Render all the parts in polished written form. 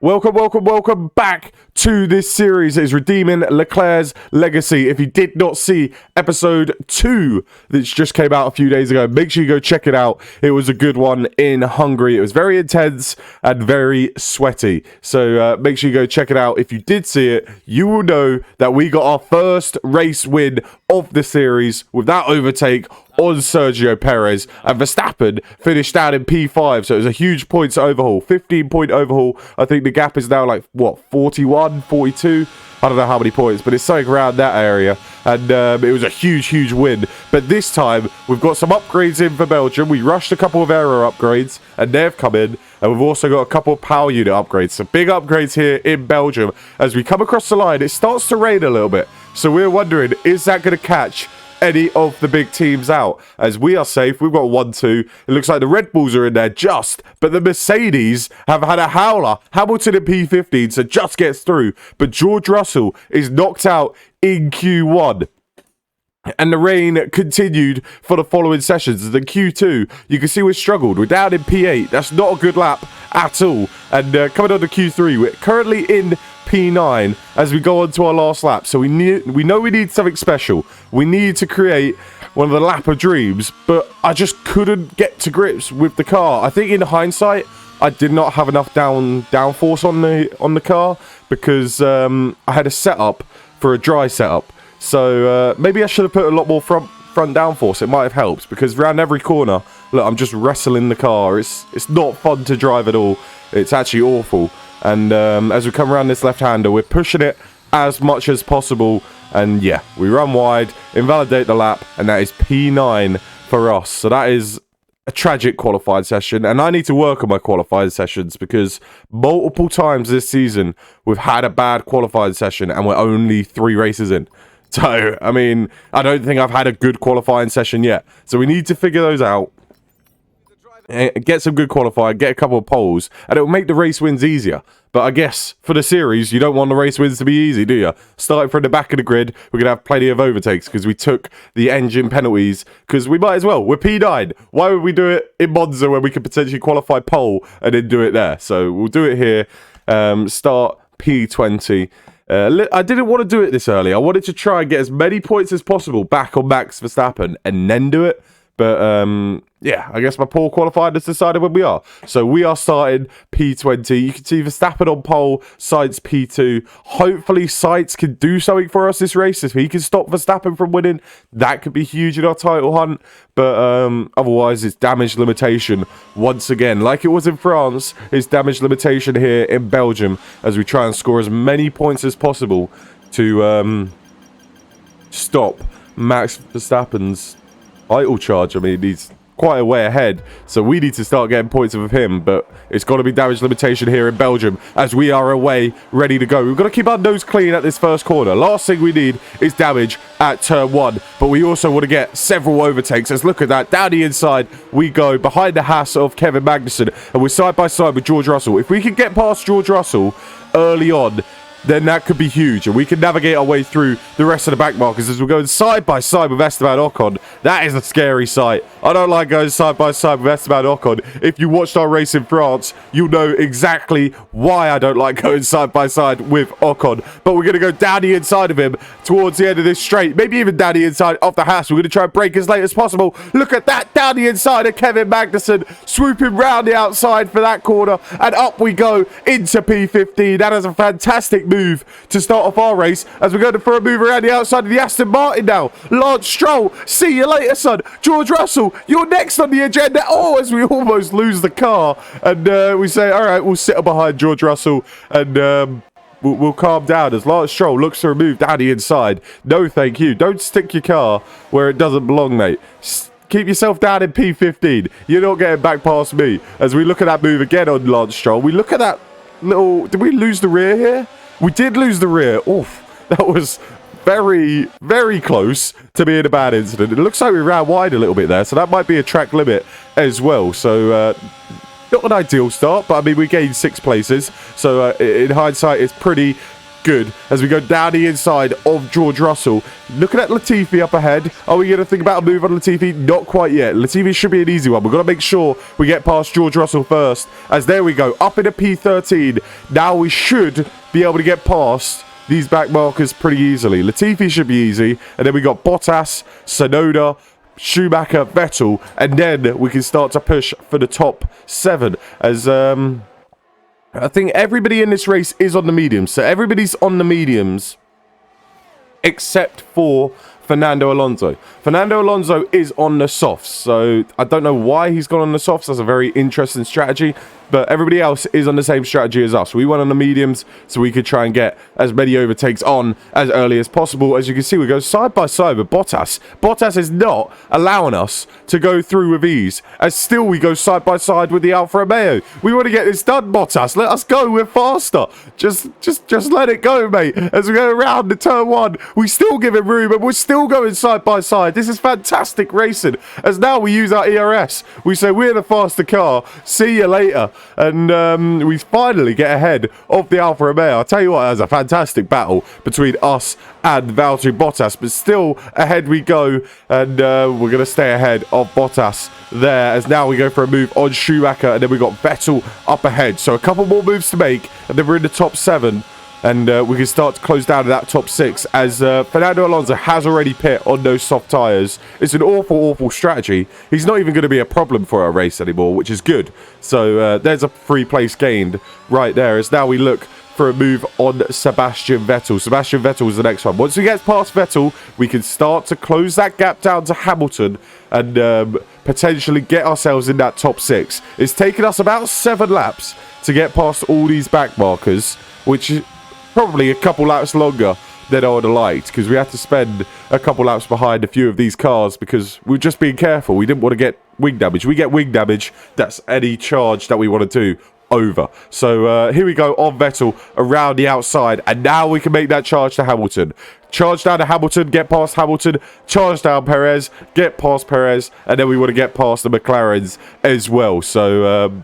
Welcome back to this series. It's Redeeming Leclerc's Legacy. If you did not see episode 2 that just came out a few days ago, make sure you go check it out. It was a good one in Hungary. It was very intense and very sweaty. So make sure you go check it out. If you did see it, you will know that we got our first race win of the series with that overtake on Sergio Perez, and Verstappen finished out in P5, so it was a huge points overhaul, 15-point overhaul. I think the gap is now like, what, 41, 42? I don't know how many points, but it's something around that area, and it was a huge win. But this time, we've got some upgrades in for Belgium. We rushed a couple of aero upgrades, and they've come in, and we've also got a couple of power unit upgrades. So big upgrades here in Belgium. As we come across the line, it starts to rain a little bit, so we're wondering, is that going to catch any of the big teams out? As we are safe, we've got 1-2. It looks like the Red Bulls are in there just, but the Mercedes have had a howler. Hamilton in P15, so just gets through, but George Russell is knocked out in Q1. And the rain continued for the following sessions. The Q2, you can see we struggled. We're down in P8. That's not a good lap at all. And coming on to Q3, we're currently in P9 as we go on to our last lap. So we know we need something special. We need to create one of the lap of dreams, but I just couldn't get to grips with the car. I think in hindsight, I did not have enough downforce on the car because I had a setup for a dry setup. So maybe I should have put a lot more front downforce. It might have helped, because around every corner, look, I'm just wrestling the car. It's not fun to drive at all. It's actually awful. And as we come around this left-hander, we're pushing it as much as possible. And yeah, we run wide, invalidate the lap, and that is P9 for us. So that is a tragic qualifying session. And I need to work on my qualifying sessions, because multiple times this season, we've had a bad qualifying session and we're only 3 races in. So, I mean, I don't think I've had a good qualifying session yet. So we need to figure those out. Get some good qualifying, get a couple of poles, and it'll make the race wins easier. But I guess for the series, you don't want the race wins to be easy, do you? Starting from the back of the grid, we're going to have plenty of overtakes because we took the engine penalties, because we might as well. We're P9. Why would we do it in Monza when we could potentially qualify pole and then do it there? So we'll do it here. Start P20. I didn't want to do it this early. I wanted to try and get as many points as possible back on Max Verstappen and then do it. But, yeah, I guess my poor qualifier has decided when we are. So we are starting P20. You can see Verstappen on pole, Sainz P2. Hopefully Sainz can do something for us this race. If he can stop Verstappen from winning, that could be huge in our title hunt. But otherwise, it's damage limitation once again. Like it was in France, it's damage limitation here in Belgium as we try and score as many points as possible to stop Max Verstappen's title charge. I mean, he's quite a way ahead, so we need to start getting points of him, but it's got to be damage limitation here in Belgium as we are away, ready to go. We've got to keep our nose clean at this first corner. Last thing we need is damage at turn 1, but we also want to get several overtakes. Let's look at that. Down the inside we go, behind the Haas of Kevin Magnussen, and we're side by side with George Russell. If we can get past George Russell early on, then that could be huge, and we can navigate our way through the rest of the back markers as we're going side by side with Esteban Ocon. That is a scary sight. I don't like going side by side with Esteban Ocon. If you watched our race in France, you'll know exactly why I don't like going side by side with Ocon. But we're going to go down the inside of him towards the end of this straight, maybe even down the inside of the Haas. We're going to try and break as late as possible. Look at that, down the inside of Kevin Magnussen, swooping round the outside for that corner, and up we go into P15. That is a fantastic move to start off our race as we're going for a move around the outside of the Aston Martin now. Lance Stroll, see you later, son. George Russell, you're next on the agenda. Oh, as we almost lose the car, and we say, all right, we'll sit behind George Russell, and we'll calm down as Lance Stroll looks to remove down the inside. No, thank you. Don't stick your car where it doesn't belong, mate. Keep yourself down in P15. You're not getting back past me. As we look at that move again on Lance Stroll, we look at that little... Did we lose the rear here? We did lose the rear. Oof, that was very, very close to being a bad incident. It looks like we ran wide a little bit there, so that might be a track limit as well. So, not an ideal start, but I mean, we gained 6 places. So, in hindsight, it's pretty good as we go down the inside of George Russell. Looking at Latifi up ahead. Are we going to think about a move on Latifi? Not quite yet. Latifi should be an easy one. We've got to make sure we get past George Russell first. As there we go, up in a P13. Now we should be able to get past these back markers pretty easily. Latifi should be easy. And then we got Bottas, Tsunoda, Schumacher, Vettel. And then we can start to push for the top 7. As I think everybody in this race is on the mediums. So everybody's on the mediums except for Fernando Alonso. Fernando Alonso is on the softs. So I don't know why he's gone on the softs. That's a very interesting strategy. But everybody else is on the same strategy as us. We went on the mediums so we could try and get as many overtakes on as early as possible. As you can see, we go side by side with Bottas. Bottas is not allowing us to go through with ease. As still we go side by side with the Alfa Romeo. We want to get this done, Bottas. Let us go. We're faster. Just let it go, mate. As we go around the turn 1, we still give him room and we're still going side by side. This is fantastic racing. As now we use our ERS. We say we're the faster car. See you later. And we finally get ahead of the Alfa Romeo. I'll tell you what, that was a fantastic battle between us and Valtteri Bottas. But still, ahead we go. And we're going to stay ahead of Bottas there. As now we go for a move on Schumacher. And then we got Vettel up ahead. So a couple more moves to make. And then we're in the top 7. And we can start to close down to that top 6 as Fernando Alonso has already pit on those soft tyres. It's an awful, awful strategy. He's not even going to be a problem for our race anymore, which is good. So there's a free place gained right there as now we look for a move on Sebastian Vettel. Sebastian Vettel is the next one. Once we get past Vettel, we can start to close that gap down to Hamilton and potentially get ourselves in that top 6. It's taken us about 7 laps to get past all these back markers, which is probably a couple laps longer than I would have liked because we had to spend a couple laps behind a few of these cars because we were just being careful. We didn't want to get wing damage. We get wing damage, that's any charge that we want to do over. So here we go on Vettel around the outside and now we can make that charge to Hamilton. Charge down to Hamilton, get past Hamilton, charge down Perez, get past Perez, and then we want to get past the McLarens as well. So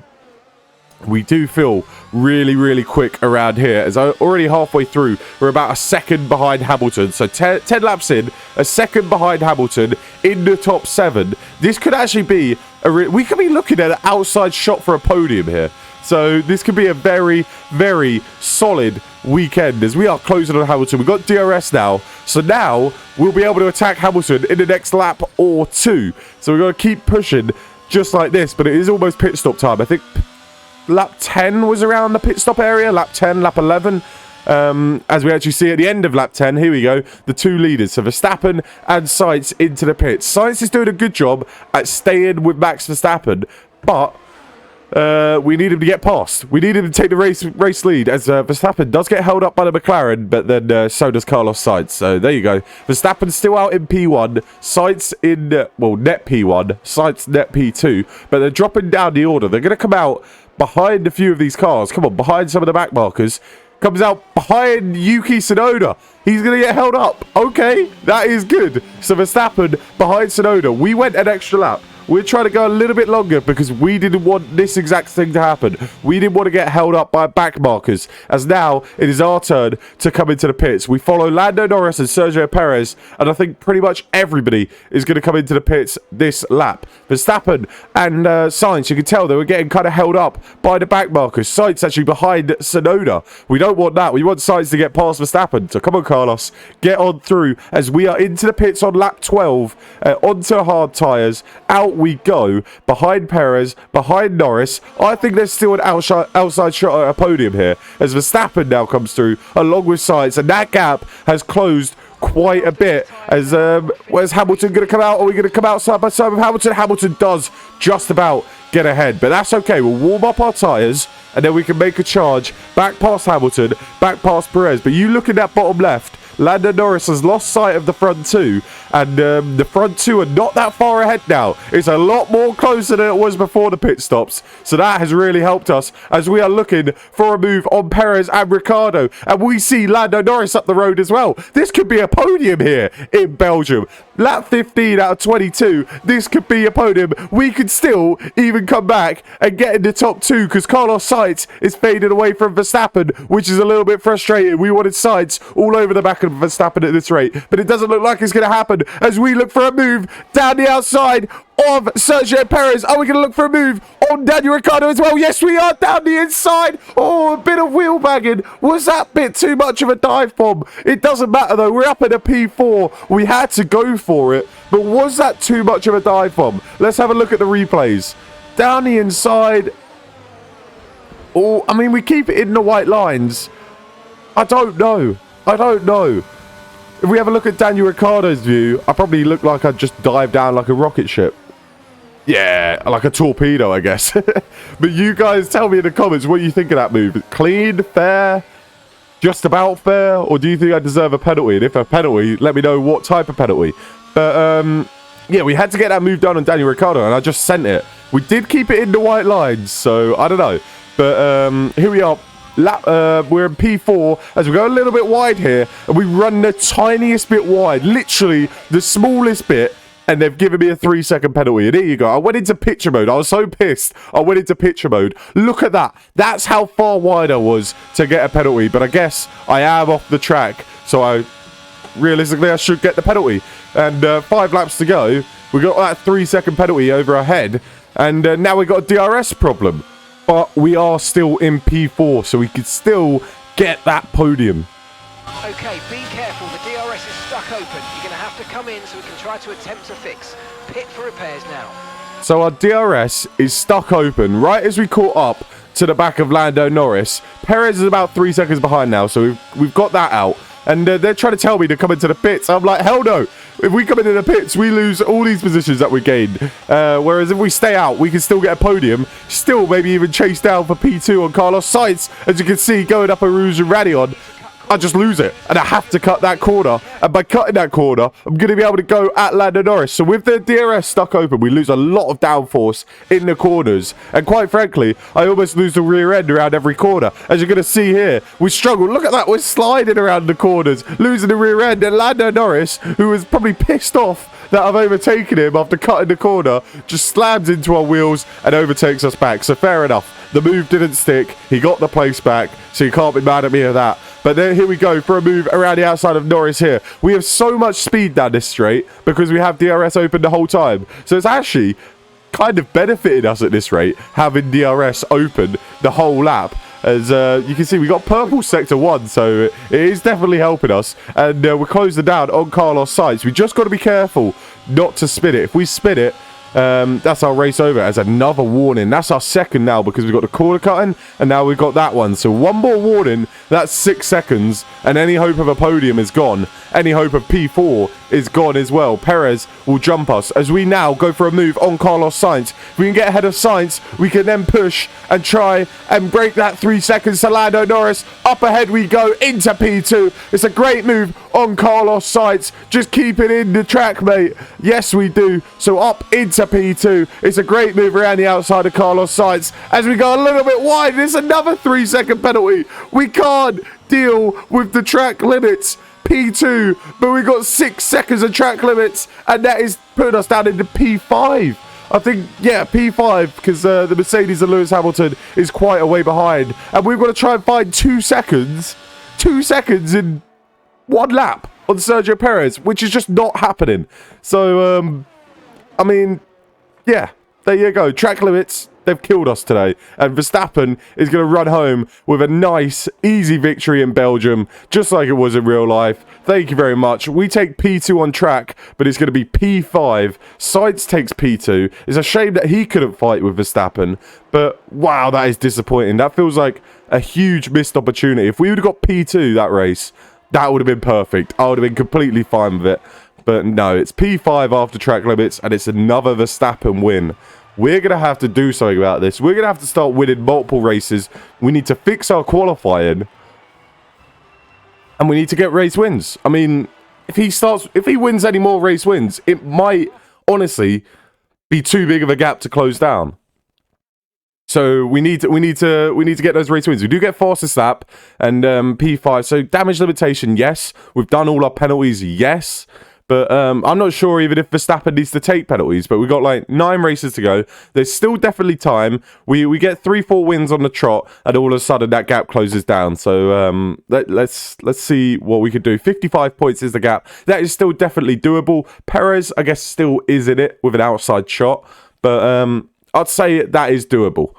we do feel really, really quick around here. As I'm already halfway through, we're about a second behind Hamilton. So 10 laps in, a second behind Hamilton in the top 7. This could actually be, we could be looking at an outside shot for a podium here. So this could be a very, very solid weekend as we are closing on Hamilton. We've got DRS now. So now we'll be able to attack Hamilton in the next lap or 2. So we're going to keep pushing just like this. But it is almost pit stop time. I think lap 10 was around the pit stop area. Lap 10, lap 11. As we actually see at the end of lap 10, here we go, the 2 leaders. So Verstappen and Sainz into the pits. Sainz is doing a good job at staying with Max Verstappen, but we need him to get past. We need him to take the race lead as Verstappen does get held up by the McLaren, but then so does Carlos Sainz. So there you go. Verstappen's still out in P1, Sainz in, net P1, Sainz net P2, but they're dropping down the order. They're going to come out behind a few of these cars. Come on, behind some of the back markers. Comes out behind Yuki Tsunoda. He's going to get held up. Okay, that is good. So Verstappen behind Tsunoda. We went an extra lap. We're trying to go a little bit longer because we didn't want this exact thing to happen. We didn't want to get held up by back markers. As now, it is our turn to come into the pits. We follow Lando Norris and Sergio Perez. And I think pretty much everybody is going to come into the pits this lap. Verstappen and Sainz, you can tell they were getting kind of held up by the back markers. Sainz actually behind Tsunoda. We don't want that. We want Sainz to get past Verstappen. So come on, Carlos. Get on through as we are into the pits on lap 12. Onto hard tyres. Out we go behind Perez, behind Norris. I think there's still an outside shot at a podium here as Verstappen now comes through along with Sainz, and that gap has closed quite a bit. As where's Hamilton going to come out? Are we going to come out side by side with Hamilton? Hamilton does just about get ahead, but that's okay. We'll warm up our tyres and then we can make a charge back past Hamilton, back past Perez. But you look in that bottom left, Lando Norris has lost sight of the front two, and the front two are not that far ahead now. It's a lot more closer than it was before the pit stops, so that has really helped us as we are looking for a move on Perez and Ricciardo, and we see Lando Norris up the road as well. This could be a podium here in Belgium. Lap 15 out of 22, this could be a podium. We could still even come back and get in the top two because Carlos Sainz is fading away from Verstappen, which is a little bit frustrating. We wanted Sainz all over the back of Verstappen at this rate, but it doesn't look like it's going to happen as we look for a move down the outside of Sergio Perez. Are we going to look for a move on Daniel Ricciardo as well? Yes, we are, down the inside. Oh, a bit of wheel bagging. Was that bit too much of a dive bomb? It doesn't matter though. We're up at a P4. We had to go for it, but was that too much of a dive bomb? Let's have a look at the replays. Down the inside. Oh, I mean, we keep it in the white lines. I don't know. If we have a look at Daniel Ricciardo's view, I probably look like I'd just dive down like a rocket ship. Yeah, like a torpedo, I guess. But you guys tell me in the comments what you think of that move. Clean, fair, just about fair, or do you think I deserve a penalty? And if a penalty, let me know what type of penalty. But, yeah, we had to get that move done on Daniel Ricciardo, and I just sent it. We did keep it in the white lines, so I don't know. But here we are. We're in P4 as we go a little bit wide here, and we run the tiniest bit wide, literally the smallest bit, and they've given me a 3-second penalty. And here you go. I went into picture mode. I was so pissed. I went into picture mode. Look at that. That's how far wide I was to get a penalty. But I guess I am off the track, so realistically I should get the penalty. And 5 laps to go. We got that 3-second penalty over our head, and now we got a DRS problem. But we are still in P4, so we could still get that podium. Okay, be careful. The DRS is stuck open. You're going to have to come in so we can try to attempt a fix. Pit for repairs now. So our DRS is stuck open right as we caught up to the back of Lando Norris. Perez is about 3 seconds behind now, so we've got that out. And they're trying to tell me to come into the pits. I'm like, hell no. If we come into the pits, we lose all these positions that we gained. Whereas if we stay out, we can still get a podium. Still maybe even chase down for P2 on Carlos Sainz. As you can see, going up a Rouge and Radion. I just lose it, and I have to cut that corner, and by cutting that corner, I'm going to be able to go at Lando Norris. So with the DRS stuck open, we lose a lot of downforce in the corners, and quite frankly, I almost lose the rear end around every corner. As you're going to see here, we struggle. Look at that, we're sliding around the corners, losing the rear end, and Lando Norris, who was probably pissed off that I've overtaken him after cutting the corner, just slams into our wheels and overtakes us back. So fair enough. The move didn't stick. He got the place back, so you can't be mad at me of that. But then here we go for a move around the outside of Norris here. We have so much speed down this straight because we have DRS open the whole time. So it's actually kind of benefited us at this rate, having DRS open the whole lap. As you can see, we got purple sector 1, so it is definitely helping us. And we're closing down on Carlos Sainz. We just got to be careful not to spin it. If we spin it, that's our race over as another warning. That's our second now because we've got the corner cutting and now we've got that one. So one more warning, that's 6 seconds, and any hope of a podium is gone. Any hope of P4 is gone as well. Perez will jump us as we now go for a move on Carlos Sainz. If we can get ahead of Sainz, we can then push and try and break that 3 seconds to Lando Norris. Up ahead we go into P2. It's a great move on Carlos Sainz. Just keep it in the track, mate. Yes, we do. So up into P2. It's a great move around the outside of Carlos Sainz. As we go a little bit wide, it's another 3-second penalty. We can't deal with the track limits. P2, but we got 6 seconds of track limits, and that is putting us down into P5. I think, yeah, P5, because the Mercedes and Lewis Hamilton is quite a way behind, and we've got to try and find 2 seconds in 1 lap on Sergio Perez, which is just not happening. So, I mean, yeah, there you go. Track limits, they've killed us today. And Verstappen is going to run home with a nice, easy victory in Belgium, just like it was in real life. Thank you very much. We take P2 on track, but it's going to be P5. Sainz takes P2. It's a shame that he couldn't fight with Verstappen, but wow, that is disappointing. That feels like a huge missed opportunity. If we would have got P2 that race, that would have been perfect. I would have been completely fine with it. But no, it's P5 after track limits, and it's another Verstappen win. We're going to have to do something about this. We're going to have to start winning multiple races. We need to fix our qualifying. And we need to get race wins. I mean, if he wins any more race wins, it might honestly be too big of a gap to close down. So we need to get those race wins. We do get fastest lap and P5. So damage limitation, yes. We've done all our penalties, yes. But I'm not sure even if Verstappen needs to take penalties. But we've got like 9 races to go. There's still definitely time. We get 3-4 wins on the trot, and all of a sudden that gap closes down. So let's see what we could do. 55 points is the gap. That is still definitely doable. Perez, I guess, still is in it with an outside shot. But I'd say that is doable.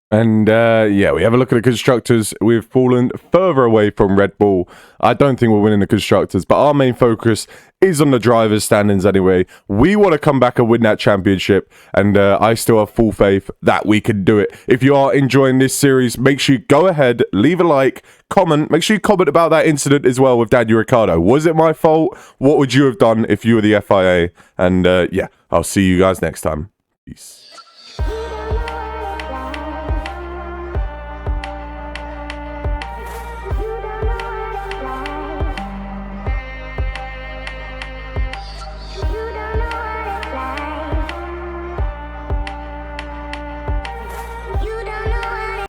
And yeah, we have a look at the constructors. We've fallen further away from Red Bull. I don't think we're winning the constructors, but our main focus is on the drivers' standings anyway. We want to come back and win that championship, and I still have full faith that we can do it. If you are enjoying this series, make sure you go ahead, leave a like, comment. Make sure you comment about that incident as well with Daniel Ricciardo. Was it my fault? What would you have done if you were the FIA? And yeah, I'll see you guys next time. Peace.